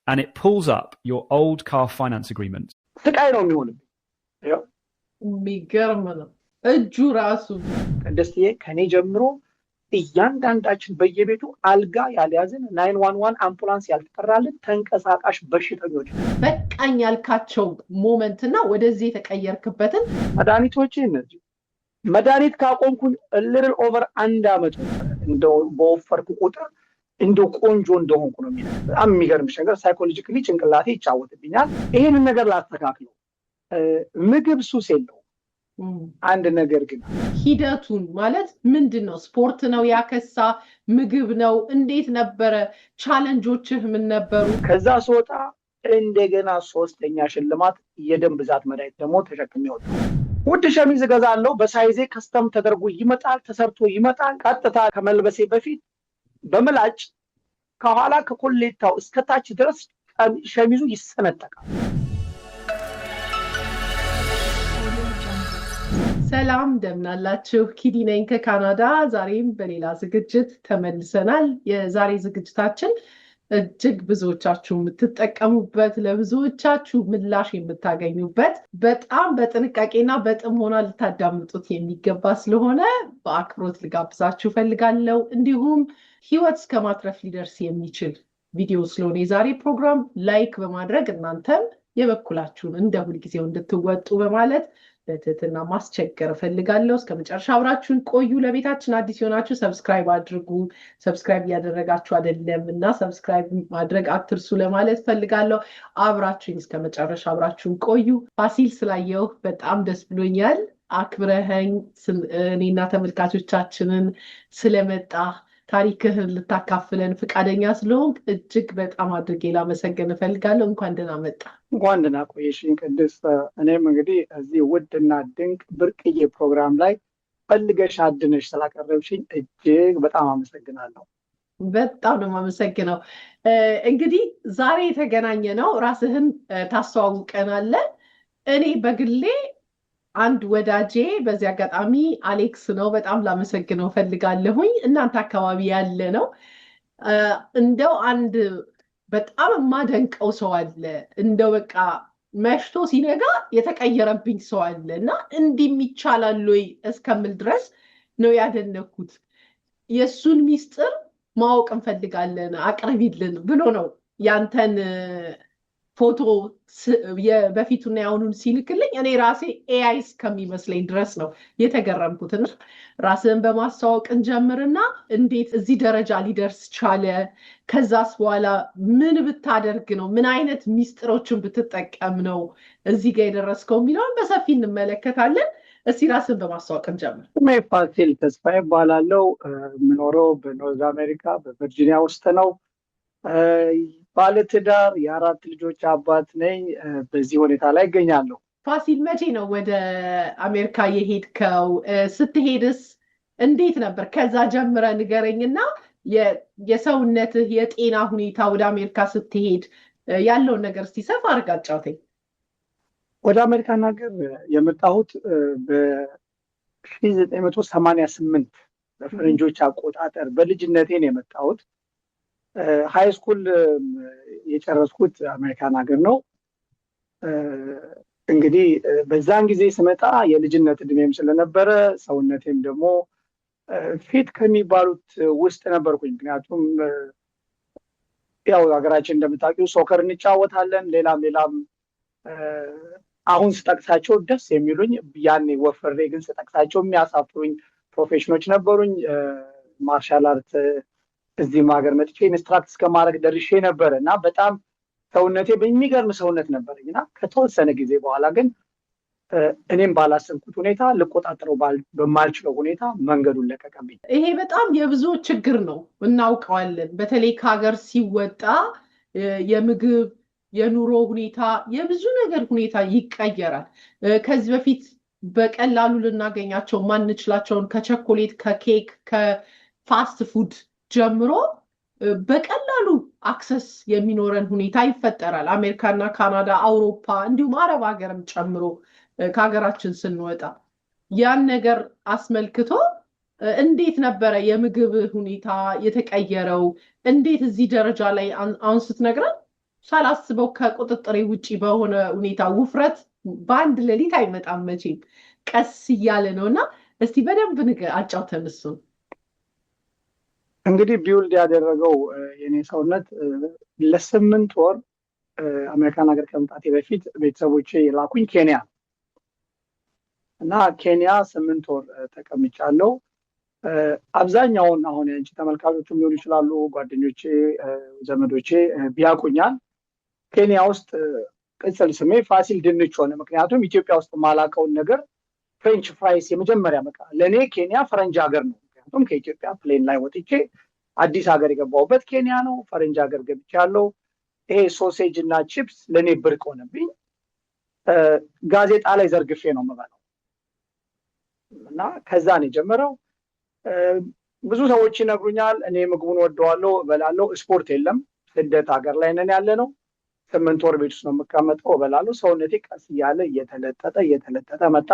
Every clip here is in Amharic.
and it pulls up your old car finance agreement. ስቃይ ነው የሚሆንብኝ። ያው የሚገርም ነው እጁ ራሱ ደስዬ ከኔ ጀምሮ እያንዳንዳችን በየቤቱ አልጋ ያልያዝን 911 አምቡላንስ ያልተጠራልን ተንቀሳቃሽ በሽተኞች በቃኝ ያልካቸው ሞመንትና ወደዚህ የተቀየርክበትን መድኃኒቶች እነዚህ መድኃኒት ካቆምኩኝ little over 1 አመት እንደው በወፈርኩ ቁጥር እንደው ቆንጆ እንደሆንኩ ነው የሚለው። በጣም የሚገርምሽ ነገር ሳይኮሎጂካሊ ጭንቅላቴ ይጫወትብኛል። ይሄንን ነገር ላስተካክለው። ምግብ ሱስ የለው አንድ ነገር ግን ሂደቱን ማለት ምንድነው? ስፖርት ነው ያከሳ ምግብ ነው እንዴት ነበረ? ቻሌንጆችህ ምን ነበሩ? ከዛ ስወጣ እንደገና ሶስተኛ ሽልማት የደም ብዛት መድኃኒት ደግሞ ተሸክሜ ወጣሁ። ውድ ሸሚዝ እገዛለሁ በሳይዜ ከስተም ተደርጎ ይመጣል ተሰርቶ ይመጣል። ቀጥታ ከመልበሴ በፊት በመላጭ ከኋላ ከኮሌታው እስከታች ድረስ ሸሚዙ ይሰነጠቃል። ሰላም እንደምናላችሁ ኪዲ ነኝ ከካናዳ። ዛሬም በሌላ ዝግጅት ተመልሰናል። የዛሬ ዝግጅታችን እጅግ ብዙዎቻችሁ የምትጠቀሙበት ለብዙዎቻችሁ ምላሽ የምታገኙበት በጣም በጥንቃቄና በጥሞና ልታዳምጡት የሚገባ ስለሆነ በአክብሮት ልጋብዛችሁ ፈልጋለሁ። እንዲሁም ህይወት እስከማትረፍ ሊደርስ የሚችል ቪዲዮ ስለሆነ የዛሬ ፕሮግራም ላይክ በማድረግ እናንተም የበኩላችሁን እንደ ሁልጊዜው እንድትወጡ በማለት በትህትና ማስቸገር ፈልጋለሁ። እስከ መጨረሻ አብራችሁን ቆዩ። ለቤታችን አዲስ የሆናችሁ ሰብስክራይብ አድርጉ። ሰብስክራይብ እያደረጋችሁ አይደለም እና ሰብስክራይብ ማድረግ አትርሱ ለማለት ፈልጋለሁ። አብራችሁን እስከ መጨረሻ አብራችሁን ቆዩ። ፋሲል ስላየው በጣም ደስ ብሎኛል። አክብረኸኝ እኔና ተመልካቾቻችንን ስለመጣ ታሪክህን ልታካፍለን ፍቃደኛ ስለሆንክ እጅግ በጣም አድርጌ ላመሰግን እፈልጋለሁ። እንኳን ደህና መጣ። እንኳን ደህና ቆየሽኝ ቅድስት። እኔም እንግዲህ እዚህ ውድና ድንቅ ብርቅዬ ፕሮግራም ላይ ፈልገሽ አድነሽ ስላቀረብሽኝ እጅግ በጣም አመሰግናለሁ። በጣም ነው የማመሰግነው። እንግዲህ ዛሬ የተገናኘ ነው ራስህን ታስተዋውቀናለህ። እኔ በግሌ አንድ ወዳጄ በዚህ አጋጣሚ አሌክስ ነው፣ በጣም ላመሰግነው ፈልጋለሁኝ። እናንተ አካባቢ ያለ ነው። እንደው አንድ በጣም የማደንቀው ሰው አለ። እንደው በቃ መሽቶ ሲነጋ የተቀየረብኝ ሰው አለ እና እንዲህ ይቻላል ወይ እስከምል ድረስ ነው ያደነኩት። የሱን ሚስጥር ማወቅ እንፈልጋለን አቅርቢልን ብሎ ነው ያንተን ፎቶ በፊቱና ያሁኑን ሲልክልኝ እኔ ራሴ ኤአይ እስከሚመስለኝ ድረስ ነው የተገረምኩትና ራስን በማስተዋወቅ እንጀምርና እንዴት እዚህ ደረጃ ሊደርስ ቻለ? ከዛስ በኋላ ምን ብታደርግ ነው? ምን አይነት ሚስጥሮችን ብትጠቀም ነው እዚህ ጋር የደረስከው የሚለውን በሰፊ እንመለከታለን። እስቲ ራስን በማስተዋወቅ እንጀምር። ስሜ ፋሲል ተስፋዬ እባላለሁ። የምኖረው በኖርዝ አሜሪካ በቨርጂኒያ ውስጥ ነው። ባለትዳር የ4 ልጆች አባት ነኝ። በዚህ ሁኔታ ላይ እገኛለሁ። ፋሲል መቼ ነው ወደ አሜሪካ የሄድከው? ስትሄድስ እንዴት ነበር? ከዛ ጀምረ ንገረኝና የሰውነትህ የጤና ሁኔታ ወደ አሜሪካ ስትሄድ ያለውን ነገር እስቲ ሰፋ አድርጋ አጫውተኝ። ወደ አሜሪካን ሀገር የመጣሁት በ1988 በፈረንጆች አቆጣጠር በልጅነቴ ነው የመጣሁት። ሃይ ስኩል የጨረስኩት አሜሪካን ሀገር ነው። እንግዲህ በዛን ጊዜ ስመጣ የልጅነት እድሜም ስለነበረ ሰውነቴም ደግሞ ፊት ከሚባሉት ውስጥ ነበርኩኝ። ምክንያቱም ያው ሀገራችን እንደምታውቂው ሶከር እንጫወታለን፣ ሌላም አሁን ስጠቅሳቸው ደስ የሚሉኝ ያኔ ወፍሬ ግን ስጠቅሳቸው የሚያሳፍሩኝ ፕሮፌሽኖች ነበሩኝ። ማርሻል አርት እዚህም ሀገር መጥቼ ኢንስትራክት እስከማድረግ ደርሼ ነበረ እና በጣም ሰውነቴ በሚገርም ሰውነት ነበረኝ እና ከተወሰነ ጊዜ በኋላ ግን እኔም ባላሰብኩት ሁኔታ ልቆጣጠረው በማልችለው ሁኔታ መንገዱን ለቀቀብኝ። ይሄ በጣም የብዙዎች ችግር ነው፣ እናውቀዋለን። በተለይ ከሀገር ሲወጣ የምግብ የኑሮ ሁኔታ የብዙ ነገር ሁኔታ ይቀየራል። ከዚህ በፊት በቀላሉ ልናገኛቸው ማንችላቸውን ከቸኮሌት፣ ከኬክ፣ ከፋስት ፉድ ጀምሮ በቀላሉ አክሰስ የሚኖረን ሁኔታ ይፈጠራል። አሜሪካና ካናዳ፣ አውሮፓ እንዲሁም አረብ ሀገርም ጨምሮ ከሀገራችን ስንወጣ ያን ነገር አስመልክቶ እንዴት ነበረ የምግብ ሁኔታ የተቀየረው? እንዴት እዚህ ደረጃ ላይ አሁን ስትነግረን ሳላስበው ከቁጥጥሬ ውጪ በሆነ ሁኔታ ውፍረት በአንድ ሌሊት አይመጣም መቼም ቀስ እያለ ነው እና እስቲ በደንብ አጫውተን እሱን። እንግዲህ ቢውልድ ያደረገው የኔ ሰውነት ለ8 ወር አሜሪካን ሀገር ከመምጣቴ በፊት ቤተሰቦቼ የላኩኝ ኬንያ እና ኬንያ 8 ወር ተቀምጫለሁ። አብዛኛውን አሁን የአንቺ ተመልካቾችም ሊሆኑ ይችላሉ ጓደኞቼ፣ ዘመዶቼ ቢያውቁኛል። ኬንያ ውስጥ ቅጽል ስሜ ፋሲል ድንች ሆነ። ምክንያቱም ኢትዮጵያ ውስጥ ማላቀውን ነገር ፍሬንች ፍራይስ የመጀመሪያ በቃ ለእኔ ኬንያ ፈረንጅ ሀገር ነው። ምክንያቱም ከኢትዮጵያ ፕሌን ላይ ወጥቼ አዲስ ሀገር የገባሁበት ኬንያ ነው። ፈረንጅ ሀገር ገብቻለሁ። ይሄ ሶሴጅ እና ቺፕስ ለእኔ ብርቅ ሆነብኝ። ጋዜጣ ላይ ዘርግፌ ነው የምበላው እና ከዛ ነው የጀመረው። ብዙ ሰዎች ይነግሩኛል። እኔ ምግቡን ወደዋለሁ፣ እበላለሁ። ስፖርት የለም፣ ስደት ሀገር ላይ ነን ያለ ነው። 8 ወር ቤት ውስጥ ነው የምቀመጠው፣ እበላለሁ። ሰውነቴ ቀስ እያለ እየተለጠጠ መጣ።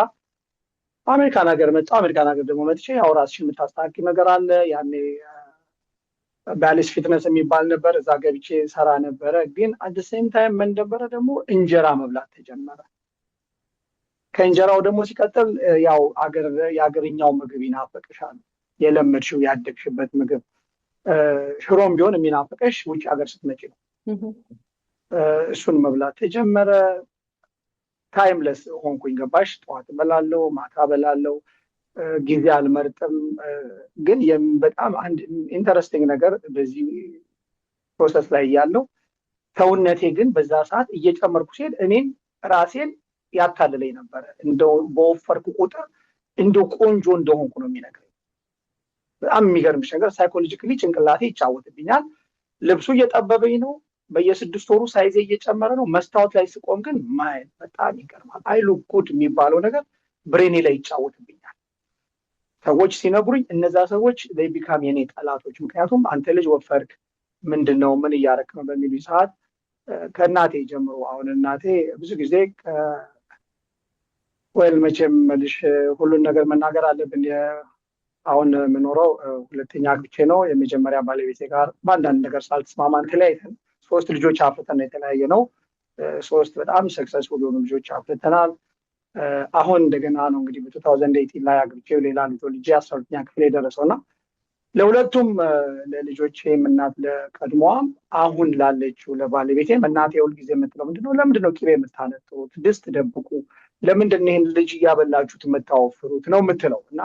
አሜሪካን ሀገር መጣሁ። አሜሪካን ሀገር ደግሞ መጥቼ ያው ራስሽን የምታስተካኪ ነገር አለ። ያኔ ባሌስ ፊትነስ የሚባል ነበር፣ እዛ ገብቼ ሰራ ነበረ። ግን አት ሴም ታይም ምን ነበረ ደግሞ እንጀራ መብላት ተጀመረ። ከእንጀራው ደግሞ ሲቀጥል ያው የአገርኛው ምግብ ይናፍቅሻል። የለመድሽው ያደግሽበት ምግብ ሽሮም ቢሆን የሚናፍቀሽ ውጭ ሀገር ስትመጪ ነው። እሱን መብላት ተጀመረ። ታይምለስ ሆንኩኝ። ገባሽ? ጠዋት እበላለሁ፣ ማታ እበላለሁ፣ ጊዜ አልመርጥም። ግን በጣም አንድ ኢንተረስቲንግ ነገር በዚህ ፕሮሰስ ላይ ያለው ሰውነቴ ግን በዛ ሰዓት እየጨመርኩ ሲሄድ እኔን ራሴን ያታልለኝ ነበረ። እንደው በወፈርኩ ቁጥር እንደው ቆንጆ እንደሆንኩ ነው የሚነግረኝ። በጣም የሚገርምሽ ነገር ሳይኮሎጂካሊ ጭንቅላቴ ይጫወትብኛል። ልብሱ እየጠበበኝ ነው። በየ6 ወሩ ሳይዜ እየጨመረ ነው። መስታወት ላይ ስቆም ግን ማየት በጣም ይገርማል። አይ ሉክ ጉድ የሚባለው ነገር ብሬኔ ላይ ይጫወትብኛል። ሰዎች ሲነግሩኝ እነዛ ሰዎች ቢካም የኔ ጠላቶች። ምክንያቱም አንተ ልጅ ወፈርክ፣ ምንድነው ምን እያረክ ነው በሚሉኝ ሰዓት ከእናቴ ጀምሮ አሁን እናቴ ብዙ ጊዜ ወይል መቼም መልሽ ሁሉን ነገር መናገር አለብን። አሁን የምኖረው 2ኛ አግብቼ ነው። የመጀመሪያ ባለቤቴ ጋር በአንዳንድ ነገር ሳልተስማማን ተለያይተን 3 ልጆች አፍርተን የተለያየ ነው። 3 በጣም ሰክሰስፉል የሆኑ ልጆች አፍርተናል። አሁን እንደገና ነው እንግዲህ በ2018 ላይ አግብቼው ሌላ ልጅ 12ኛ ክፍል የደረሰው እና ለሁለቱም ለልጆቼም እናት ለቀድሞዋም አሁን ላለችው ለባለቤቴም እናቴ ሁልጊዜ የምትለው ምንድነው ለምንድነው ቅቤ የምታነጡት? ድስት ደብቁ፣ ለምንድነው ይሄን ልጅ እያበላችሁት የምታወፍሩት ነው የምትለው። እና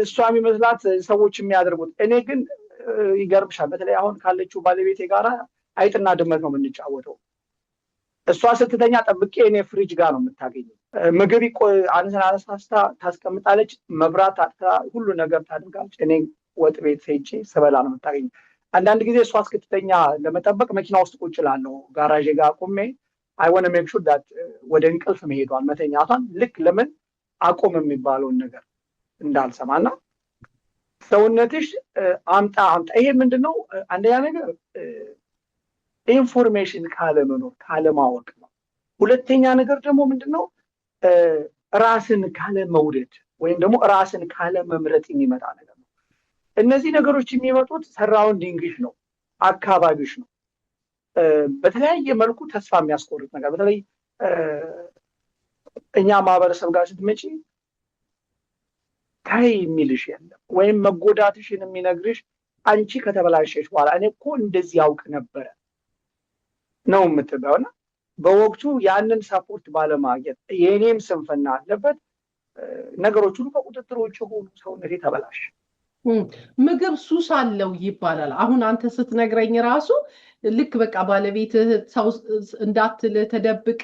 እሷ የሚመስላት ሰዎች የሚያደርጉት። እኔ ግን ይገርምሻል፣ በተለይ አሁን ካለችው ባለቤቴ ጋራ አይጥና ድመት ነው የምንጫወተው። እሷ ስትተኛ ጠብቄ እኔ ፍሪጅ ጋር ነው የምታገኘው። ምግብ አነሳስታ ታስቀምጣለች፣ መብራት አጥታ ሁሉ ነገር ታደርጋለች። እኔ ወጥ ቤት ሄጄ ስበላ ነው የምታገኘው። አንዳንድ ጊዜ እሷ እስክትተኛ ለመጠበቅ መኪና ውስጥ ቁጭ እላለሁ፣ ጋራዥ ጋር ቆሜ አይ ዋንት ቱ ሜክ ሹር ዳት ወደ እንቅልፍ መሄዷን መተኛቷን ልክ ለምን አቆም የሚባለውን ነገር እንዳልሰማና ሰውነትሽ አምጣ። ይሄ ምንድነው? አንደኛ ነገር ኢንፎርሜሽን ካለመኖር ካለማወቅ ነው። ሁለተኛ ነገር ደግሞ ምንድነው? ራስን ካለመውደድ ወይም ደግሞ ራስን ካለመምረጥ የሚመጣ ነገር ነው። እነዚህ ነገሮች የሚመጡት ሰራውንዲንግሽ ነው፣ አካባቢሽ ነው። በተለያየ መልኩ ተስፋ የሚያስቆርጥ ነገር በተለይ እኛ ማህበረሰብ ጋር ስትመጪ ታይ የሚልሽ የለም፣ ወይም መጎዳትሽን የሚነግርሽ አንቺ ከተበላሸሽ በኋላ እኔ እኮ እንደዚህ ያውቅ ነበረ ነው የምትበውና በወቅቱ ያንን ሰፖርት ባለማግኘት የኔም ስንፍና አለበት ነገሮች ሁሉ ከቁጥጥር ውጭ ሆኑ። ሰውነቴ ተበላሽ። ምግብ ሱስ አለው ይባላል። አሁን አንተ ስትነግረኝ ራሱ ልክ በቃ ባለቤትህ ሰው እንዳትል ተደብቀ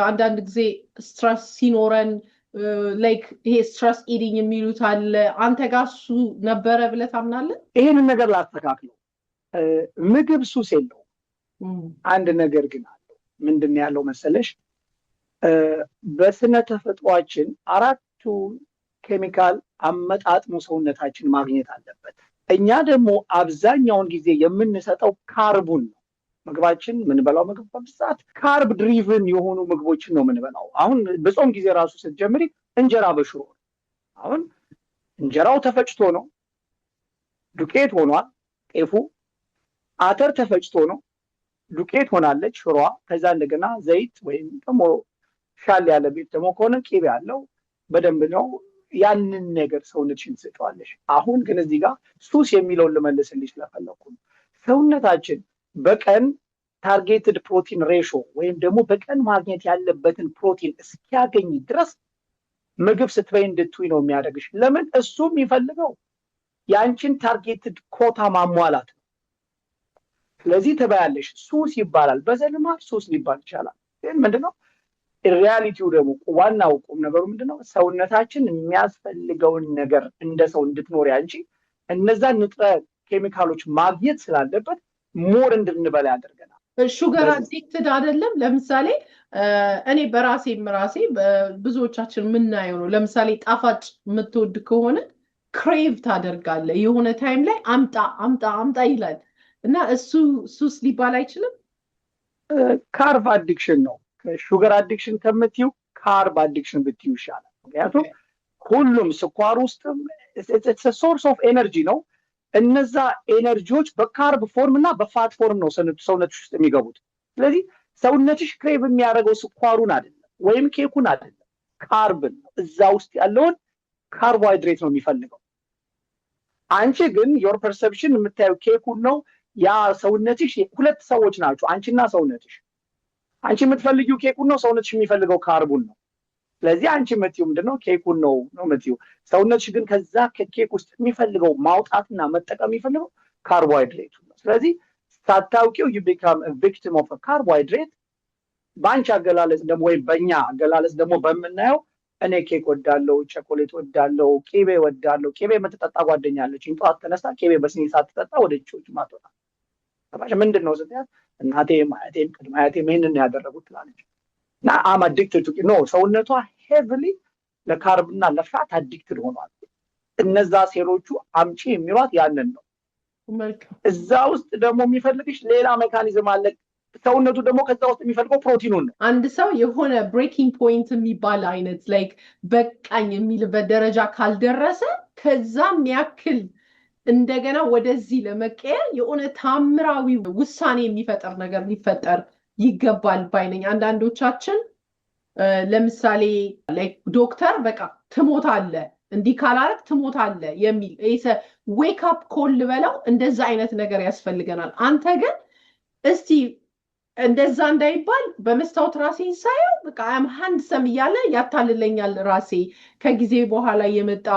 አንዳንድ ጊዜ ስትረስ ሲኖረን ላይክ ይሄ ስትረስ ኢቲንግ የሚሉት አለ። አንተ ጋር እሱ ነበረ ብለህ ታምናለህ? ይሄንን ነገር ላስተካክለው። ምግብ ሱስ የለውም። አንድ ነገር ግን አለው። ምንድን ያለው መሰለሽ? በስነ ተፈጥሯችን 4ቱ ኬሚካል አመጣጥሞ ሰውነታችን ማግኘት አለበት። እኛ ደግሞ አብዛኛውን ጊዜ የምንሰጠው ካርቡን ነው። ምግባችን የምንበላው ምግብ በብዛት ካርብ ድሪቭን የሆኑ ምግቦችን ነው የምንበላው። አሁን በጾም ጊዜ ራሱ ስትጀምሪ እንጀራ በሽሮ ነው። አሁን እንጀራው ተፈጭቶ ነው፣ ዱቄት ሆኗል። ጤፉ አተር ተፈጭቶ ነው፣ ዱቄት ሆናለች ሽሮዋ። ከዛ እንደገና ዘይት ወይም ደግሞ ሻል ያለ ቤት ደግሞ ከሆነ ቅቤ ያለው በደንብ ነው። ያንን ነገር ሰውነትሽን ትሰጪዋለሽ። አሁን ግን እዚህ ጋር ሱስ የሚለውን ልመልስልሽ ስለፈለኩ ነው። ሰውነታችን በቀን ታርጌትድ ፕሮቲን ሬሾ ወይም ደግሞ በቀን ማግኘት ያለበትን ፕሮቲን እስኪያገኝ ድረስ ምግብ ስትበይ እንድትውይ ነው የሚያደርግሽ። ለምን? እሱ የሚፈልገው ያንቺን ታርጌትድ ኮታ ማሟላት ነው። ስለዚህ ትበያለሽ። ሱስ ይባላል። በዘልማድ ሱስ ሊባል ይቻላል። ግን ምንድነው ሪያሊቲው ደግሞ ዋናው ቁም ነገሩ ምንድነው? ሰውነታችን የሚያስፈልገውን ነገር እንደ ሰው እንድትኖር ያንቺ እነዛን ንጥረ ኬሚካሎች ማግኘት ስላለበት ሞር እንድንበላ ያደርገናል። ሹገር አዲክትድ አይደለም። ለምሳሌ እኔ በራሴ ብዙዎቻችን የምናየው ነው። ለምሳሌ ጣፋጭ የምትወድ ከሆነ ክሬቭ ታደርጋለህ። የሆነ ታይም ላይ አምጣ አምጣ አምጣ ይላል እና እሱ ሱስ ሊባል አይችልም። ካርብ አዲክሽን ነው። ሹገር አዲክሽን ከምትዩ ካርብ አዲክሽን ብትዩ ይሻላል። ምክንያቱም ሁሉም ስኳር ውስጥም ሶርስ ኦፍ ኤነርጂ ነው። እነዛ ኤነርጂዎች በካርብ ፎርም እና በፋት ፎርም ነው ሰውነትሽ ውስጥ የሚገቡት። ስለዚህ ሰውነትሽ ክሬቭ የሚያደርገው ስኳሩን አይደለም ወይም ኬኩን አይደለም፣ ካርብን ነው። እዛ ውስጥ ያለውን ካርቦሃይድሬት ነው የሚፈልገው። አንቺ ግን ዮር ፐርሰፕሽን የምታየው ኬኩን ነው። ያ ሰውነትሽ ሁለት ሰዎች ናቸው፣ አንቺና ሰውነትሽ። አንቺ የምትፈልጊው ኬኩን ነው፣ ሰውነትሽ የሚፈልገው ካርቡን ነው። ስለዚህ አንቺ የምትይው ምንድነው? ኬኩን ነው የምትይው። ሰውነትሽ ግን ከዛ ከኬክ ውስጥ የሚፈልገው ማውጣትና መጠቀም የሚፈልገው ካርቦሃይድሬቱ ነው። ስለዚህ ሳታውቂው you become a victim of a carbohydrate። በአንቺ አገላለጽ ደግሞ ወይም በእኛ አገላለጽ ደግሞ በምናየው እኔ ኬክ ወዳለው፣ ቸኮሌት ወዳለው፣ ቄቤ ወዳለው። ቄቤ የምትጠጣ ጓደኛ አለችኝ። ጠዋት ተነስታ ቄቤ በስኒ ሳትጠጣ ወደ ጮች ማጥወጣ ተባሽ ምንድነው ስትያት እናቴም አያቴም ቅድመ አያቴም ይሄንን ያደረጉት ትላለች። እና አም አዲክትድ ቱ ኖ ሰውነቷ ሄቪሊ ለካርብና ለፋት አዲክትድ ሆኗል። እነዛ ሴሎቹ አምጪ የሚሏት ያንን ነው። እዛ ውስጥ ደግሞ የሚፈልግሽ ሌላ ሜካኒዝም አለ። ሰውነቱ ደግሞ ከዛ ውስጥ የሚፈልገው ፕሮቲኑን ነው። አንድ ሰው የሆነ ብሬኪንግ ፖይንት የሚባል አይነት ላይክ በቃኝ የሚልበት ደረጃ ካልደረሰ ከዛም ያክል እንደገና ወደዚህ ለመቀየር የሆነ ታምራዊ ውሳኔ የሚፈጠር ነገር ሊፈጠር ይገባል ባይነኝ። አንዳንዶቻችን ለምሳሌ ላይክ ዶክተር በቃ ትሞታለህ እንዲህ ካላረክ ትሞታለህ የሚል ዌክ አፕ ኮል በለው እንደዛ አይነት ነገር ያስፈልገናል። አንተ ግን እስቲ እንደዛ እንዳይባል በመስታወት ራሴን ሳየው በቃ አም ሃንድሰም እያለ ያታልለኛል ራሴ። ከጊዜ በኋላ የመጣ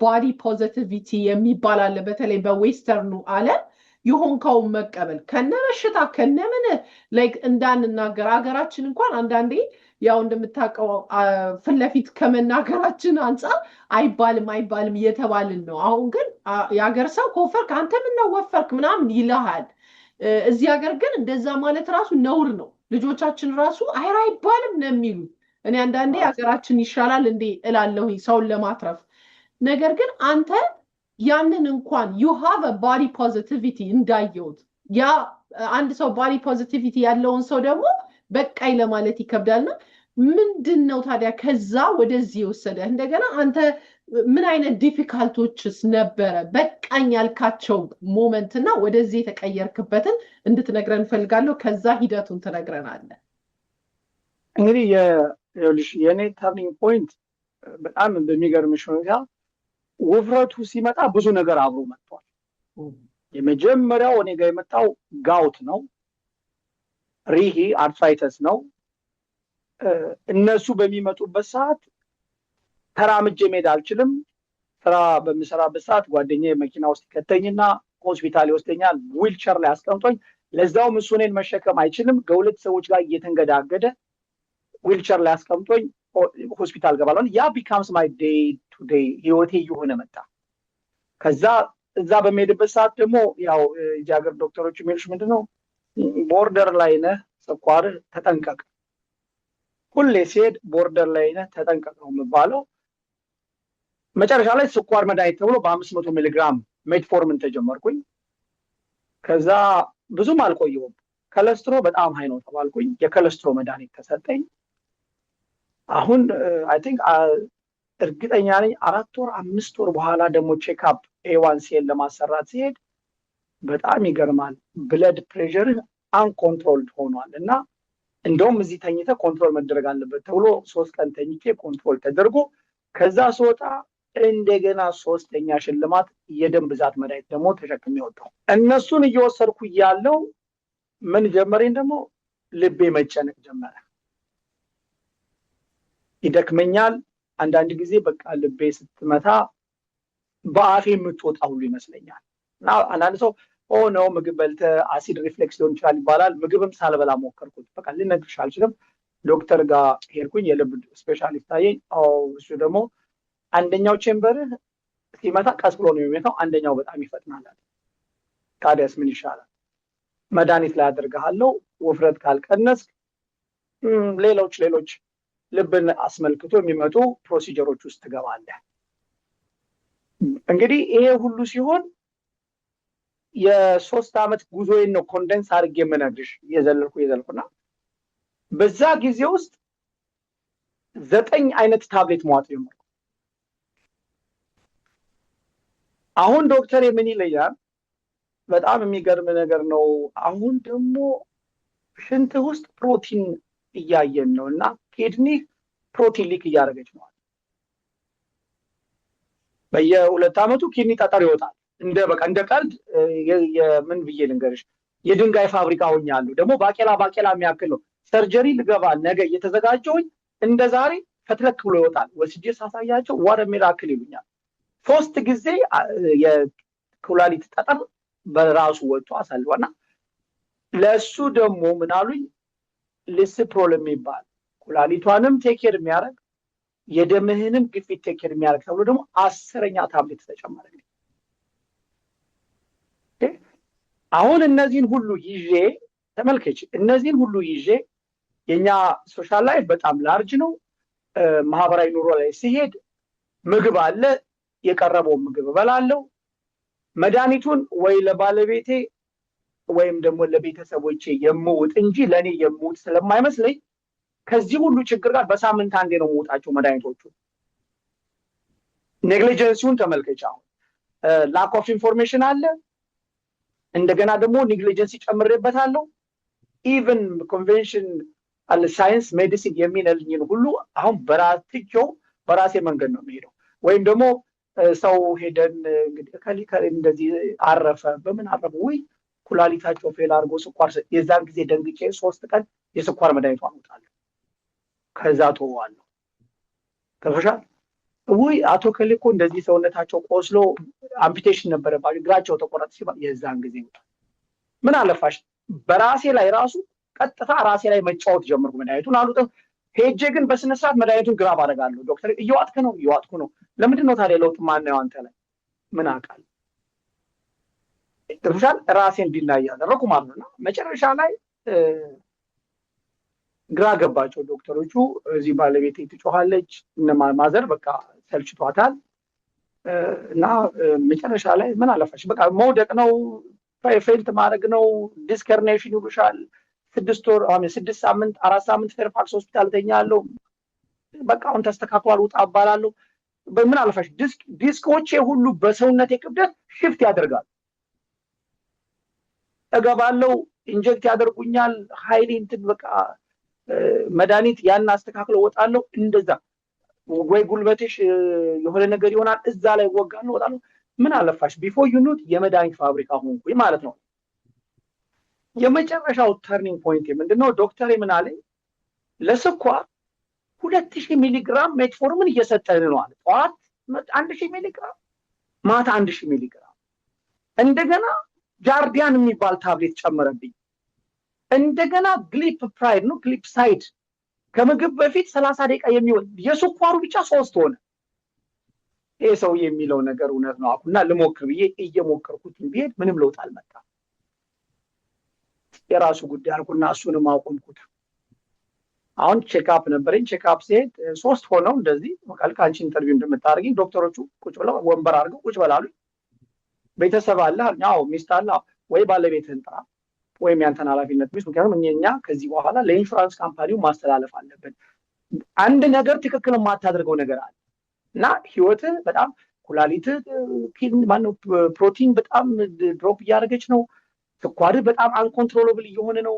ባዲ ፖዚቲቪቲ የሚባል አለ። በተለይ በዌስተርኑ ዓለም የሆንከውን መቀበል ከነበሽታ ከነምን ላይክ እንዳንናገር ሀገራችን እንኳን አንዳንዴ ያው እንደምታውቀው ፊት ለፊት ከመናገራችን አንፃር አይባልም እየተባልን ነው። አሁን ግን የሀገር ሰው ከወፈርክ አንተ ምን ነው ወፈርክ ምናምን ይልሃል። እዚህ ሀገር ግን እንደዛ ማለት ራሱ ነውር ነው። ልጆቻችን ራሱ አይባልም ነው የሚሉት። እኔ አንዳንዴ ሀገራችን ይሻላል እንዴ እላለሁኝ ሰውን ለማትረፍ። ነገር ግን አንተ ያንን እንኳን you have a body positivity እንዳየሁት ያ አንድ ሰው body positivity ያለውን ሰው ደግሞ በቃይ ለማለት ይከብዳልና ምንድነው ታዲያ ከዛ ወደዚህ ወሰደ? እንደገና አንተ ምን አይነት ዲፊካልቶችስ ነበረ በቃኝ ያልካቸው ሞመንትና ወደዚህ የተቀየርክበትን እንድትነግረን ፈልጋለሁ። ከዛ ሂደቱን ትነግረናለህ። እንግዲህ የኔ ተርኒንግ ፖይንት በጣም በሚገርምሽ ሁኔታ ውፍረቱ ሲመጣ ብዙ ነገር አብሮ መጥቷል። የመጀመሪያው እኔ ጋር የመጣው ጋውት ነው፣ ሪሂ አርትራይተስ ነው። እነሱ በሚመጡበት ሰዓት ተራምጄ መሄድ አልችልም። ስራ በምሰራበት ሰዓት ጓደኛዬ መኪና ውስጥ ከተኝና ሆስፒታል ይወስደኛል። ዊልቸር ላይ አስቀምጦኝ፣ ለዛውም እሱ እኔን መሸከም አይችልም። ከሁለት ሰዎች ጋር እየተንገዳገደ ዊልቸር ላይ አስቀምጦኝ ሆስፒታል ገባለሁ። ያ ቢካምስ ማይ ዴይ ቱ ዴይ ህይወቴ እየሆነ መጣ። ከዛ እዛ በሚሄድበት ሰዓት ደግሞ ያው የሀገር ዶክተሮች የሚሉሽ ምንድነው ቦርደር ላይ ነህ፣ ስኳር ተጠንቀቅ። ሁሌ ሲሄድ ቦርደር ላይ ነህ ተጠንቀቅ ነው የሚባለው። መጨረሻ ላይ ስኳር መድኃኒት ተብሎ በ500 ሚሊግራም ሜትፎርምን ተጀመርኩኝ። ከዛ ብዙም አልቆየሁም። ኮሌስትሮ በጣም ሃይ ነው ተባልኩኝ። የኮሌስትሮ መድኃኒት ተሰጠኝ። አሁን አይ ቲንክ እርግጠኛ ነኝ 4 ወር 5 ወር በኋላ ደግሞ ቼክአፕ A1C ለማሰራት ሲሄድ በጣም ይገርማል። ብለድ ፕሬሸር አንኮንትሮልድ ሆኗል እና እንደውም እዚህ ተኝተ ኮንትሮል መደረግ አለበት ተብሎ 3 ቀን ተኝቼ ኮንትሮል ተደርጎ ከዛ ስወጣ እንደገና 3ኛ ሽልማት የደም ብዛት መድኃኒት ደግሞ ተሸክሜ ወጣሁ። እነሱን እየወሰድኩ ያለው ምን ጀመረኝ ደግሞ ልቤ መጨነቅ ጀመረ። ይደክመኛል አንዳንድ ጊዜ በቃ ልቤ ስትመታ በአፌ የምትወጣ ሁሉ ይመስለኛል። እና አንዳንድ ሰው ነው ምግብ በልተ አሲድ ሪፍሌክስ ሊሆን ይችላል ይባላል። ምግብም ሳልበላ ሞከርኩት። በቃ ልነግርሽ አልችልም። ዶክተር ጋር ሄድኩኝ። የልብ ስፔሻሊስት አየኝ። እሱ ደግሞ አንደኛው ቼምበር ሲመታ ቀስ ብሎ ነው የሚመታው፣ አንደኛው በጣም ይፈጥናል። ታዲያስ ምን ይሻላል? መድኃኒት ላይ አደርግሃለሁ፣ ውፍረት ካልቀነስክ ሌሎች ልብን አስመልክቶ የሚመጡ ፕሮሲጀሮች ውስጥ ትገባለህ። እንግዲህ ይሄ ሁሉ ሲሆን የ3 ዓመት ጉዞዬን ነው ኮንደንስ አድርጌ የምነግርሽ የዘለልኩና በዛ ጊዜ ውስጥ 9 አይነት ታብሌት መዋጥ ጀመርኩ። አሁን ዶክተር ምን ይለኛል? በጣም የሚገርም ነገር ነው። አሁን ደግሞ ሽንት ውስጥ ፕሮቲን እያየን ነው እና ኪድኒ ፕሮቲን ሊክ እያደረገች ነው። በየ2 ዓመቱ ኪድኒ ጠጠር ይወጣል። እንደ ቀልድ የምን ብዬ ልንገርሽ የድንጋይ ፋብሪካ ሆኛለሁ። ደግሞ ባቄላ የሚያክል ነው። ሰርጀሪ ልገባ ነገ እየተዘጋጀሁኝ እንደ ዛሬ ፈትለክ ብሎ ይወጣል። ወስጄ ሳሳያቸው ዋት ሚራክል ይሉኛል። 3 ጊዜ የኩላሊት ጠጠር በራሱ ወጥቶ አሳልፏልና ለሱ ደግሞ ምን አሉኝ? ልስፕሮል የሚባል ኩላሊቷንም ቴኬር የሚያደርግ የደምህንም ግፊት ቴኬር የሚያደርግ ተብሎ ደግሞ 10ኛ ታብሌት ተጨመረልኝ። አሁን እነዚህን ሁሉ ይዤ ተመልከች፣ እነዚህን ሁሉ ይዤ የኛ ሶሻል ላይፍ በጣም ላርጅ ነው። ማህበራዊ ኑሮ ላይ ሲሄድ ምግብ አለ፣ የቀረበው ምግብ እበላለሁ። መድኃኒቱን ወይ ለባለቤቴ ወይም ደግሞ ለቤተሰቦቼ የምውጥ እንጂ ለኔ የምውጥ ስለማይመስለኝ ከዚህ ሁሉ ችግር ጋር በሳምንት አንዴ ነው የምውጣቸው መድኃኒቶቹ። ኔግሊጀንሲውን ተመልከች። አሁን ላክ ኦፍ ኢንፎርሜሽን አለ፣ እንደገና ደግሞ ኔግሊጀንሲ ጨምሬበታለሁ። ኢቭን ኮንቬንሽን አለ ሳይንስ ሜዲሲን የሚነልኝን ሁሉ አሁን በራሴ መንገድ ነው የሚሄደው። ወይም ደግሞ ሰው ሄደን እንግዲህ እንደዚህ አረፈ፣ በምን አረፈ? ወይ ኩላሊታቸው ፌል አድርጎ ስኳር፣ የዛን ጊዜ ደንግጬ 3 ቀን የስኳር መድኃኒት አወጣለሁ። ከዛ ተወዋለሁ። ከፈሻል ወይ አቶ ከሌኮ እንደዚህ ሰውነታቸው ቆስሎ አምፒቴሽን ነበረባቸው እግራቸው ተቆረጠ ሲባል የዛን ጊዜ ምን አለፋሽ በራሴ ላይ ራሱ ቀጥታ ራሴ ላይ መጫወት ጀመርኩ። መድኃኒቱን አሉት ሄጄ ግን በስነ ስርዓት መድኃኒቱን ግራብ አደርጋለሁ። ዶክተር እየዋጥኩ ነው። ለምንድን ነው ታዲያ ለውጥ ማናየው አንተ ላይ? ምን አውቃለሁ። ተፈሻል ራሴን እንዲናይ ያደረኩ ማለት ነው። መጨረሻ ላይ ግራ ገባቸው ዶክተሮቹ። እዚህ ባለቤቴ ትጮኻለች፣ ማዘር በቃ ሰልችቷታል። እና መጨረሻ ላይ ምን አለፋሽ በቃ መውደቅ ነው፣ ፌልት ማድረግ ነው፣ ዲስከርኔሽን ይሉሻል። 6 ሳምንት 4 ሳምንት ፌርፋክስ ሆስፒታል ተኛለሁ። በቃ አሁን ተስተካክሏል ውጣ እባላለሁ። ምን አለፋሽ ዲስኮቼ ሁሉ በሰውነቴ ክብደት ሽፍት ያደርጋል። እገባለሁ፣ ኢንጀክት ያደርጉኛል፣ ኃይሌ እንትን በቃ መድኃኒት ያን አስተካክለው ወጣለሁ። እንደዛ ወይ ጉልበትሽ የሆነ ነገር ይሆናል፣ እዛ ላይ ወጋለሁ፣ ወጣለሁ። ምን አለፋሽ ቢፎር ዩ ኖት የመድኃኒት ፋብሪካ ሆንኩኝ ማለት ነው። የመጨረሻው ተርኒንግ ፖይንት ምንድነው? ዶክተር ምን አለኝ? ለስኳር 2000 ሚሊግራም ሜትፎርምን እየሰጠን ነው አለ። ጠዋት 1000 ሚሊግራም፣ ማታ 1000 ሚሊግራም። እንደገና ጃርዲያን የሚባል ታብሌት ጨመረብኝ። እንደገና ግሊፕ ፕራይድ ነው ግሊፕ ሳይድ ከምግብ በፊት 30 ደቂቃ የሚወል የስኳሩ ብቻ 3 ሆነ። ይሄ ሰው የሚለው ነገር እውነት ነው አኩና ልሞክር ብዬ እየሞከርኩት ቢሄድ ምንም ለውጥ አልመጣም። የራሱ ጉዳይ አልኩና እሱንም አቆምኩት። አሁን ቼክአፕ ነበረኝ። ቼክአፕ ሲሄድ 3 ሆነው እንደዚህ በቃልካ አንቺ ኢንተርቪው እንደምታደርጊ ዶክተሮቹ ቁጭ ብለው ወንበር አድርገው ቁጭ በላሉ። ቤተሰብ አለ? አዎ። ሚስት አለ? ወይ ባለቤትህን ጥራ ወይም ያንተን ኃላፊነት ሚስት። ምክንያቱም እኛ ከዚህ በኋላ ለኢንሹራንስ ካምፓኒው ማስተላለፍ አለብን። አንድ ነገር ትክክል የማታደርገው ነገር አለ እና ህይወት በጣም ኩላሊት ማነው ፕሮቲን በጣም ድሮፕ እያደረገች ነው። ስኳርህ በጣም አንኮንትሮለብል እየሆነ ነው።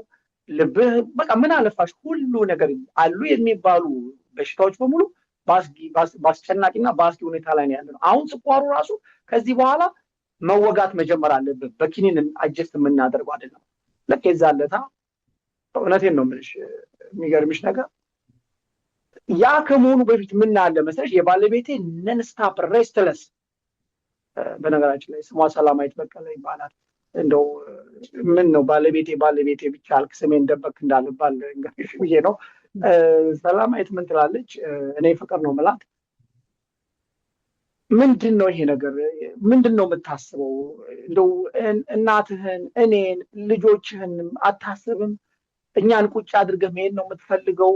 ልብህ በቃ ምን አለፋሽ ሁሉ ነገር አሉ የሚባሉ በሽታዎች በሙሉ በአስጨናቂና በአስጊ ሁኔታ ላይ ነው ያለነው። አሁን ስኳሩ ራሱ ከዚህ በኋላ መወጋት መጀመር አለብን። በኪኒን አጀስት የምናደርገው አይደለም። ልክ የዛን ዕለት እውነቴን ነው የምልሽ፣ የሚገርምሽ ነገር ያ ከመሆኑ በፊት ምን አለ መሰለሽ የባለቤቴ ነንስታፕ ሬስትለስ፣ በነገራችን ላይ ስሟ ሰላማዊት በቀለ ይባላል። እንደው ምን ነው ባለቤቴ ብቻ አልክ ስሜን ደበቅ እንዳልባል እንግዲህ ብዬ ነው። ሰላማዊት ምን ትላለች? እኔ ፍቅር ነው የምላት። ምንድን ነው ይሄ ነገር? ምንድን ነው የምታስበው? እንደው እናትህን፣ እኔን፣ ልጆችህን አታስብም? እኛን ቁጭ አድርገህ መሄድ ነው የምትፈልገው?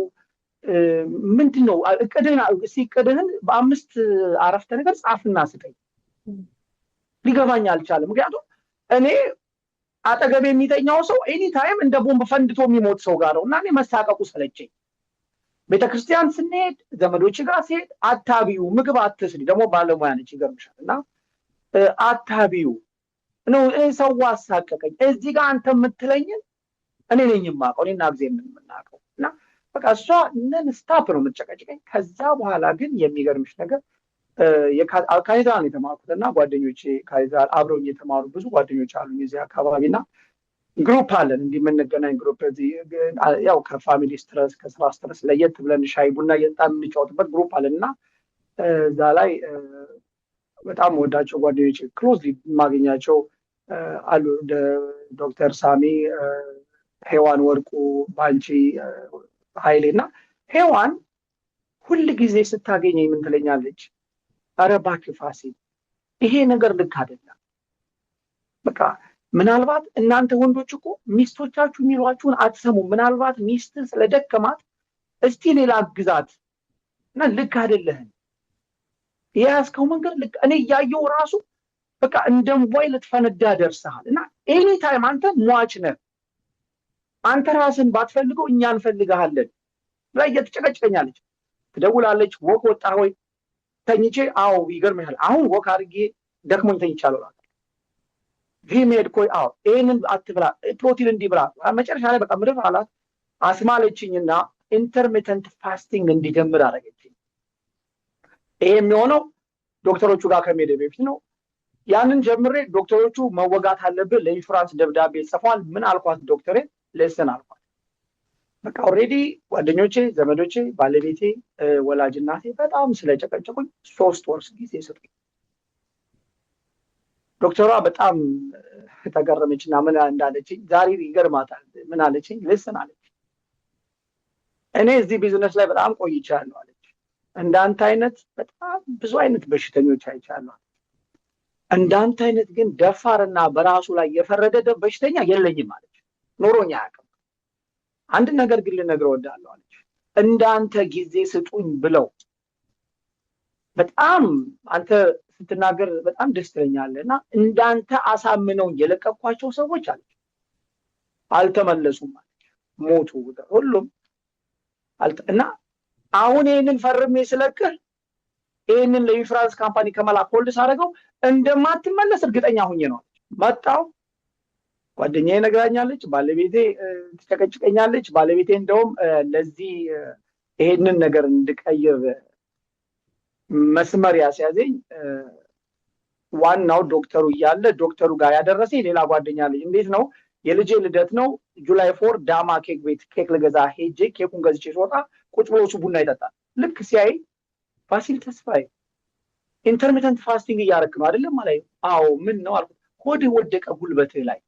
ምንድን ነው እቅድህን በ5 አረፍተ ነገር ጻፍና ስጠኝ። ሊገባኝ አልቻለም። ምክንያቱም እኔ አጠገብ የሚተኛው ሰው ኤኒታይም እንደ ቦምብ ፈንድቶ የሚሞት ሰው ጋር ነው እና እኔ መሳቀቁ ሰለቸኝ። ቤተክርስቲያን ስንሄድ ዘመዶች ጋር ሲሄድ አታቢዩ ምግብ አትስሪ፣ ደግሞ ባለሙያ ነች ይገርምሻል። እና አታቢዩ ነው ሰው አሳቀቀኝ። እዚህ ጋር አንተ የምትለኝን እኔ ነኝ የማውቀው፣ እኔና ጊዜ የምናውቀው። እና በቃ እሷ ነን ስታፕ ነው የምትጨቀጭቀኝ። ከዛ በኋላ ግን የሚገርምሽ ነገር ካቴድራል የተማርኩት እና ጓደኞቼ ካቴድራል አብረውኝ የተማሩ ብዙ ጓደኞች አሉኝ እዚህ አካባቢ እና ግሩፕ አለን እንዲህ የምንገናኝ ግሩፕ። ያው ከፋሚሊ ስትረስ ከስራ ስትረስ ለየት ብለን ሻይ ቡና እየጠጣን የምንጫወትበት ግሩፕ አለን እና እዛ ላይ በጣም ወዳቸው ጓደኞቼ ክሎዝሊ የማገኛቸው አሉ። ዶክተር ሳሚ፣ ሔዋን ወርቁ፣ ባንቺ ኃይሌ እና ሔዋን ሁል ጊዜ ስታገኘኝ ምን ትለኛለች? ኧረ እባክህ ፋሲል ይሄ ነገር ልክ አይደለም። በቃ ምናልባት እናንተ ወንዶች እኮ ሚስቶቻችሁ የሚሏችሁን አትሰሙም። ምናልባት ሚስትን ስለደከማት እስቲ ሌላ ግዛት እና ልክ አይደለህም። የያዝከው መንገድ ልክ እኔ እያየው ራሱ በቃ እንደ ሞባይል ልትፈነዳ ደርሰሃል እና ኤኒታይም አንተ ሟች ነህ። አንተ ራስን ባትፈልገው እኛ እንፈልግሃለን ብላ እየተጨቀጨቀኛለች። ትደውላለች። ወክ ወጣ ወይ? ተኝቼ አዎ ይገርምሻል አሁን ወክ አድርጌ ደክሞኝ ተኝቻለሁ። ቪሜድ ኮይ አዎ ይሄንን አትብላ ፕሮቲን እንዲብላ። መጨረሻ ላይ በቃ ምድር አላት አስማለችኝና ኢንተርሚተንት ፋስቲንግ እንዲጀምር አደረገችኝ። ይሄ የሚሆነው ዶክተሮቹ ጋር ከመሄድ በፊት ነው። ያንን ጀምሬ ዶክተሮቹ መወጋት አለብህ ለኢንሹራንስ ደብዳቤ ጽፏል። ምን አልኳት? ዶክተሬ ለሰን አልኳት። በቃ ኦልሬዲ ጓደኞቼ፣ ዘመዶቼ፣ ባለቤቴ፣ ወላጅ እናቴ በጣም ስለጨቀጨቁኝ 3 ወር ጊዜ ሰጡኝ። ዶክተሯ በጣም ተገረመችና ምን እንዳለችኝ ዛሬ ይገርማታል። ምን አለችኝ? ልስን አለች። እኔ እዚህ ቢዝነስ ላይ በጣም ቆይቻለሁ አለች። እንዳንተ አይነት በጣም ብዙ አይነት በሽተኞች አይቻለሁ። እንዳንተ አይነት ግን ደፋርና በራሱ ላይ የፈረደ በሽተኛ የለኝም አለች። ኖሮኛ አያውቅም። አንድ ነገር ግን ልነግርህ እወዳለሁ አለች። እንዳንተ ጊዜ ስጡኝ ብለው በጣም አንተ ስትናገር በጣም ደስ ትለኛለህ እና እንዳንተ አሳምነው የለቀኳቸው ሰዎች አለች አልተመለሱም አለች። ሞቱ ሁሉም እና አሁን ይሄንን ፈርሜ ስለቅህ ይሄንን ለኢንሹራንስ ካምፓኒ ከመላክ ሆልድ ሳደርገው እንደማትመለስ እርግጠኛ ሆኜ ነው አለች። መጣው ጓደኛዬ ነግራኛለች። ባለቤቴ ትጨቀጭቀኛለች። ባለቤቴ እንደውም ለዚህ ይሄንን ነገር እንድቀይር መስመር ያስያዘኝ ዋናው ዶክተሩ እያለ ዶክተሩ ጋር ያደረሰኝ ሌላ ጓደኛ ልጅ። እንዴት ነው? የልጄ ልደት ነው ጁላይ 4 ዳማ ኬክ ቤት ኬክ ልገዛ ሄጄ ኬኩን ገዝቼ ስወጣ ቁጭ ብሎ እሱ ቡና ይጠጣል። ልክ ሲያይ ፋሲል ተስፋዬ ኢንተርሚተንት ፋስቲንግ እያደረክ ነው አይደለም ማለት? አዎ። ምን ነው አልኩት። ሆድህ ወደቀ ጉልበትህ ላይ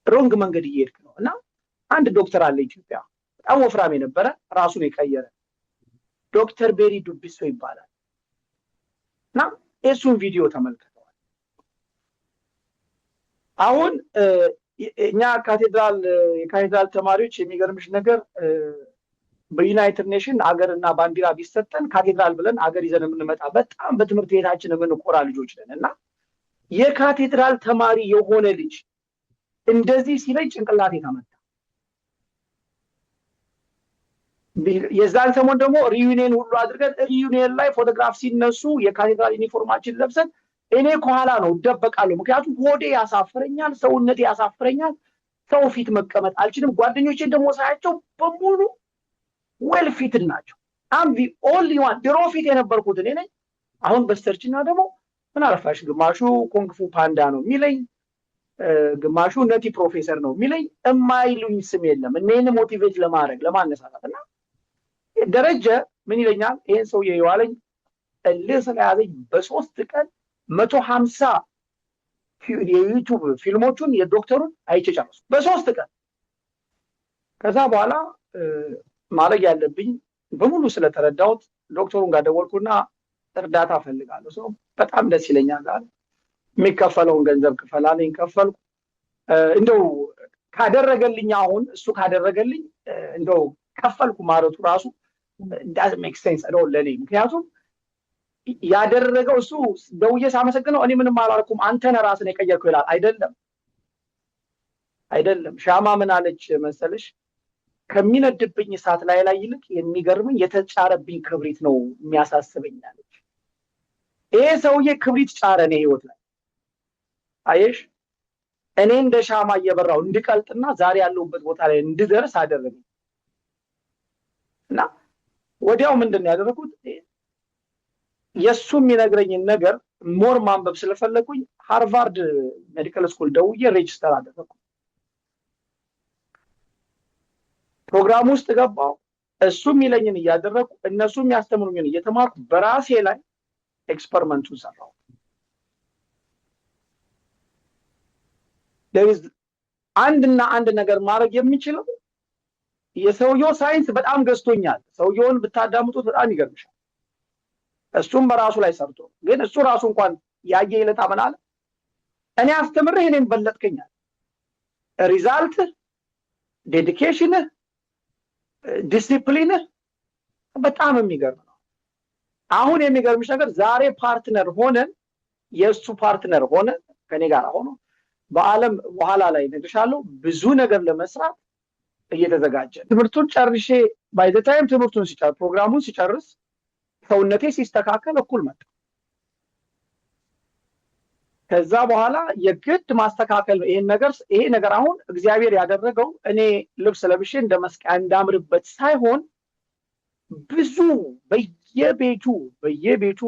ሮንግ መንገድ እየሄድክ ነው። እና አንድ ዶክተር አለ ኢትዮጵያ በጣም ወፍራም የነበረ ራሱን የቀየረ ዶክተር ቤሪ ዱቢሶ ይባላል። እና እሱን ቪዲዮ ተመልክተዋል። አሁን እኛ የካቴድራል ተማሪዎች የሚገርምሽ ነገር በዩናይትድ ኔሽን አገርና ባንዲራ ቢሰጠን ካቴድራል ብለን አገር ይዘን የምንመጣ በጣም በትምህርት ቤታችን የምንኮራ ልጆች ነን። እና የካቴድራል ተማሪ የሆነ ልጅ እንደዚህ ሲለኝ ጭንቅላቴ ተመታ። የዛን ሰሞን ደግሞ ሪዩኒየን ሁሉ አድርገን ሪዩኒየን ላይ ፎቶግራፍ ሲነሱ የካቴድራል ዩኒፎርማችን ለብሰን እኔ ከኋላ ነው እደበቃለሁ። ምክንያቱም ሆዴ ያሳፍረኛል፣ ሰውነቴ ያሳፍረኛል። ሰው ፊት መቀመጥ አልችልም። ጓደኞቼን ደግሞ ሳያቸው በሙሉ ዌል ፊት ናቸው። አምቢ ኦንሊ ዋን ድሮ ፊት የነበርኩት እኔ ነኝ። አሁን በስተርጅና ደግሞ ምን አለፋሽ ግማሹ ኮንግፉ ፓንዳ ነው የሚለኝ፣ ግማሹ ነቲ ፕሮፌሰር ነው የሚለኝ። የማይሉኝ ስም የለም እኔን ሞቲቬት ለማድረግ ለማነሳሳት። እና ደረጀ ምን ይለኛል ይሄን ሰውዬ የዋለኝ እልህ ስለያዘኝ በ3 ቀን 150 የዩቲዩብ ፊልሞቹን የዶክተሩን አይቼ ጨረስኩ በ3 ቀን። ከዛ በኋላ ማድረግ ያለብኝ በሙሉ ስለተረዳሁት ዶክተሩን ጋር ደወልኩና እርዳታ ፈልጋለሁ። ሰው በጣም ደስ ይለኛል አለ። የሚከፈለውን ገንዘብ ክፈላለኝ፣ ከፈልኩ። እንደው ካደረገልኝ አሁን እሱ ካደረገልኝ እንደው ከፈልኩ ማለቱ ራሱ ዳዝንት ሜክ ሴንስ አለው ለኔ። ምክንያቱም ያደረገው እሱ ደውዬ ሳመሰግነው እኔ ምንም አላልኩም አንተ ነህ ራስን የቀየርከው ይላል። አይደለም ሻማ ምን አለች መሰለሽ? ከሚነድብኝ እሳት ላይ ይልቅ የሚገርመኝ የተጫረብኝ ክብሪት ነው የሚያሳስበኝ አለች። ይሄ ሰውዬ ክብሪት ጫረ እኔ ህይወት ላይ አየሽ። እኔ እንደ ሻማ እየበራው እንድቀልጥና ዛሬ ያለሁበት ቦታ ላይ እንድደርስ አደረገኝ። እና ወዲያው ምንድነው ያደረኩት? የሱ የሚነግረኝን ነገር ሞር ማንበብ ስለፈለኩኝ ሃርቫርድ ሜዲካል ስኩል ደውዬ ሬጅስተር አደረኩ። ፕሮግራም ውስጥ ገባው። እሱ የሚለኝን እያደረኩ እነሱ የሚያስተምሩኝን እየተማርኩ በራሴ ላይ ኤክስፐሪመንቱን ሰራው። አንድ ነገር ማድረግ የሚችለው የሰውየው ሳይንስ በጣም ገዝቶኛል። ሰውየውን ብታዳምጡት በጣም ይገርምሻል። እሱም በራሱ ላይ ሰርቶ ግን እሱ ራሱ እንኳን ያየ ይለታ ምን አለ? እኔ አስተምርህ እኔን በለጥከኛል። ሪዛልት፣ ዴዲኬሽን፣ ዲሲፕሊን በጣም የሚገርም ነው። አሁን የሚገርምሽ ነገር ዛሬ ፓርትነር ሆነን የእሱ ፓርትነር ሆነ ከኔ ጋር ሆኖ በአለም በኋላ ላይ ነግሻለሁ ብዙ ነገር ለመስራት እየተዘጋጀ ትምህርቱን ጨርሼ ባይ ዘ ታይም ትምህርቱን ሲጨርስ ፕሮግራሙን ሲጨርስ ሰውነቴ ሲስተካከል እኩል መጣ። ከዛ በኋላ የግድ ማስተካከል ነው ይሄ ነገር አሁን እግዚአብሔር ያደረገው እኔ ልብስ ለብሼ እንደ መስቀያ እንዳምርበት ሳይሆን ብዙ በየቤቱ